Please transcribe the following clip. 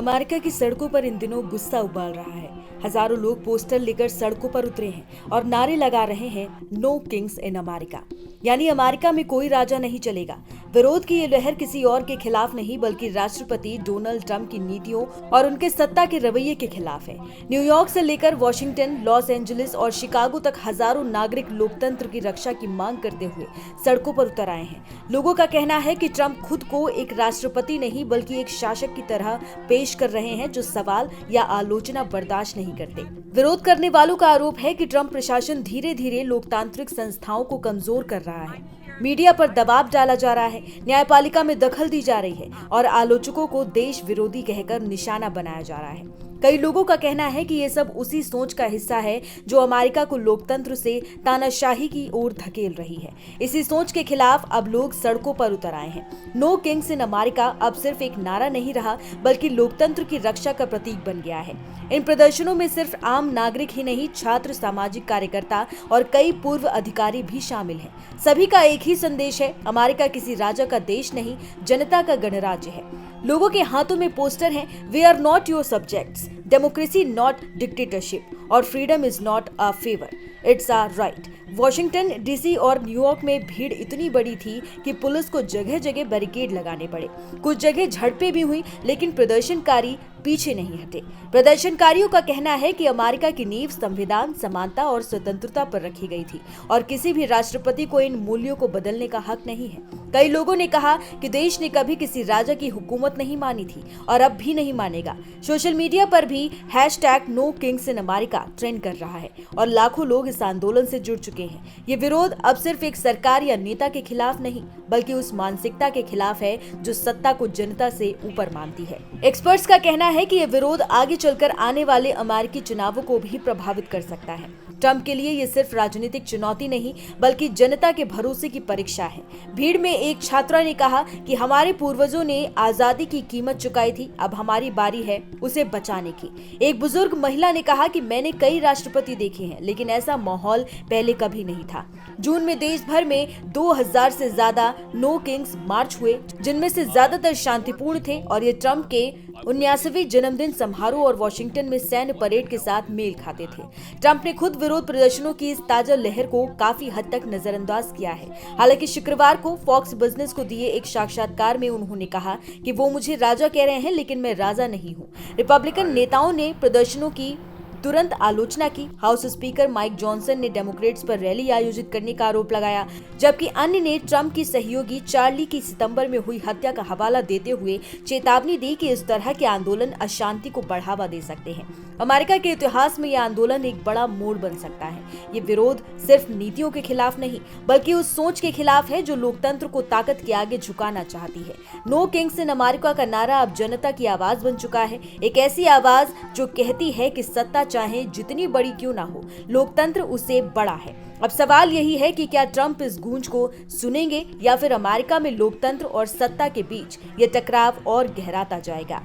America की सड़कों पर इन दिनों गुस्सा उबाल रहा है। हजारों लोग पोस्टर लेकर सड़कों पर उतरे हैं और नारे लगा रहे हैं, नो किंग्स इन अमेरिका, यानी अमेरिका में कोई राजा नहीं चलेगा। विरोध की ये लहर किसी और के खिलाफ नहीं बल्कि राष्ट्रपति डोनाल्ड ट्रंप की नीतियों और उनके सत्ता के रवैये के खिलाफ है। न्यूयॉर्क से लेकर वॉशिंगटन, लॉस एंजलिस और शिकागो तक हजारों नागरिक लोकतंत्र की रक्षा की मांग करते हुए सड़कों पर उतर आए हैं। लोगों का कहना है कि ट्रंप खुद को एक राष्ट्रपति नहीं बल्कि एक शासक की तरह पेश कर रहे हैं जो सवाल या आलोचना बर्दाश्त नहीं करते। विरोध करने वालों का आरोप है कि ट्रंप प्रशासन धीरे धीरे लोकतांत्रिक संस्थाओं को कमजोर कर रहा है। मीडिया पर दबाव डाला जा रहा है, न्यायपालिका में दखल दी जा रही है और आलोचकों को देश विरोधी कहकर निशाना बनाया जा रहा है। कई लोगों का कहना है कि ये सब उसी सोच का हिस्सा है जो अमेरिका को लोकतंत्र से तानाशाही की ओर धकेल रही है। इसी सोच के खिलाफ अब लोग सड़कों पर उतर आए हैं। नो किंग्स इन अमेरिका अब सिर्फ एक नारा नहीं रहा बल्कि लोकतंत्र की रक्षा का प्रतीक बन गया है। इन प्रदर्शनों में सिर्फ आम नागरिक ही नहीं, छात्र, सामाजिक कार्यकर्ता और कई पूर्व अधिकारी भी शामिल हैं। सभी का एक ही संदेश है, अमेरिका किसी राजा का देश नहीं, जनता का गणराज्य है। लोगों के हाथों में पोस्टर हैं, we are not your subjects, democracy not dictatorship और freedom is not a favour, it's a right. Washington DC और न्यूयॉर्क में भीड़ इतनी बड़ी थी कि पुलिस को जगह जगह बैरिकेड लगाने पड़े। कुछ जगह झड़पें भी हुई लेकिन प्रदर्शनकारी पीछे नहीं हटे। प्रदर्शनकारियों का कहना है कि अमेरिका की नींव संविधान, समानता और स्वतंत्रता पर रखी गई थी और किसी भी राष्ट्रपति को इन मूल्यों को बदलने का हक नहीं है। कई लोगों ने कहा कि देश ने कभी किसी राजा की हुकूमत नहीं मानी थी और अब भी नहीं मानेगा। सोशल मीडिया पर भी #no kings in America trend कर रहा है और लाखों लोग इस आंदोलन से जुड़ चुके हैं। ये विरोध अब सिर्फ एक सरकार या नेता के खिलाफ नहीं बल्कि उस मानसिकता के खिलाफ है जो सत्ता को जनता से ऊपर मानती है। एक्सपर्ट्स का कहना है कि ये विरोध आगे चलकर आने वाले अमेरिकी चुनावों को भी प्रभावित कर सकता है। ट्रंप के लिए ये सिर्फ राजनीतिक चुनौती नहीं बल्कि जनता के भरोसे की परीक्षा है। भीड़ में एक छात्रा ने कहा कि हमारे पूर्वजों ने आजादी की कीमत चुकाई थी, अब हमारी बारी है उसे बचाने की। एक बुजुर्ग महिला ने कहा कि मैंने कई राष्ट्रपति देखे हैं लेकिन ऐसा माहौल पहले कभी नहीं था। जून में देश भर में 2000 से ज्यादा नो किंग्स मार्च हुए जिनमें से ज्यादातर शांतिपूर्ण थे और ये ट्रंप के 79वें जन्मदिन समारोह और वॉशिंगटन में सैन्य परेड के साथ मेल खाते थे। ट्रंप ने खुद विरोध प्रदर्शनों की इस ताजा लहर को काफी हद तक नजरअंदाज किया है। हालांकि शुक्रवार को फॉक्स बिजनेस को दिए एक साक्षात्कार में उन्होंने कहा कि वो मुझे राजा कह रहे हैं लेकिन मैं राजा नहीं हूँ। रिपब्लिकन नेताओं ने प्रदर्शनों की तुरंत आलोचना की। हाउस स्पीकर माइक जॉनसन ने डेमोक्रेट्स पर रैली आयोजित करने का आरोप लगाया जबकि अन्य ने ट्रंप की सहयोगी चार्ली की सितंबर में हुई हत्या का हवाला देते हुए चेतावनी दी कि इस तरह के आंदोलन अशांति को बढ़ावा दे सकते हैं। अमेरिका के इतिहास में यह आंदोलन एक बड़ा मोड़ बन सकता है। ये विरोध सिर्फ नीतियों के खिलाफ नहीं बल्कि उस सोच के खिलाफ है जो लोकतंत्र को ताकत के आगे झुकाना चाहती है। नो किंग्स इन अमेरिका का नारा अब जनता की आवाज बन चुका है, एक ऐसी आवाज जो कहती है कि सत्ता चाहे जितनी बड़ी क्यों ना हो, लोकतंत्र उससे बड़ा है। अब सवाल यही है कि क्या ट्रंप इस गूंज को सुनेंगे या फिर अमेरिका में लोकतंत्र और सत्ता के बीच ये टकराव और गहराता जाएगा।